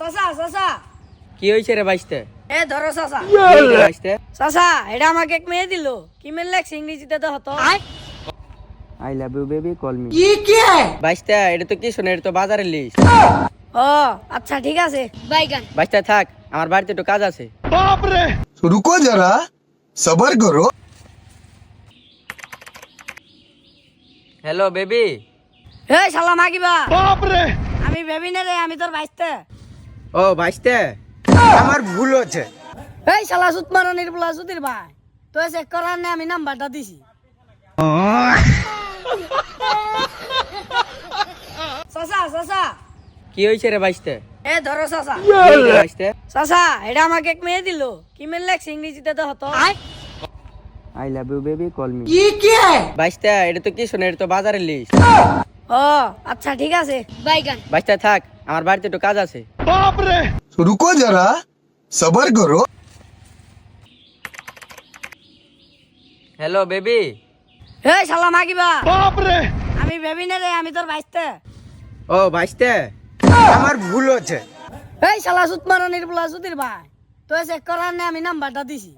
চাচা চাচা কি হয়েছে রে বাইশতে? এ ধরো চাচা। বাইশতে চাচা এটা আমাকে এক মেয়ে দিল, কি মেয়ে লেখছে ইংরেজিতে তো হতো। I love you baby call me. বাইশতে এটা তো কি শোনে, এটা তো বাজারের লিস্ট। ও আচ্ছা ঠিক আছে। বাইগান বাইশতে থাক, আমার বাড়িতে একটু কাজ আছে। रुको जरा सबर करो। Hello baby. এই শালা মাগিবা। আমি ভেবি না রে, আমি তোর বাইশতে। ও বাইশতে আমার ভুল হচ্ছে। এই শালা সুত মারা নির্বলা সুতির ভাই, তো চেক করার নে আমি নাম্বারটা দিছি। চাচা চাচা কি হয়েছে রে বাইশতে? এ ধরো চাচা। বাইশতে চাচা এটা আমাকে এক মেয়ে দিল, কি মেয়ে লেখছে ইংরেজিতে তো হতো। I love you baby call me. বাইশতে এটা তো কি শোনে, এটা তো বাজারের লিস্ট। ও আচ্ছা ঠিক আছে। বাইগান বাইশতে থাক, আমার বাড়িতে একটু কাজ আছে। रुको जरा सबर करो। Hello baby. এই শালা মাগিবা। আমি ভেবি না রে, আমি তোর বাইশতে। ও বাইশতে আমার ভুল হচ্ছে। এই শালা সুত মারা নির্বলা সুতির ভাই, তো চেক করার নে আমি নাম্বারটা দিছি।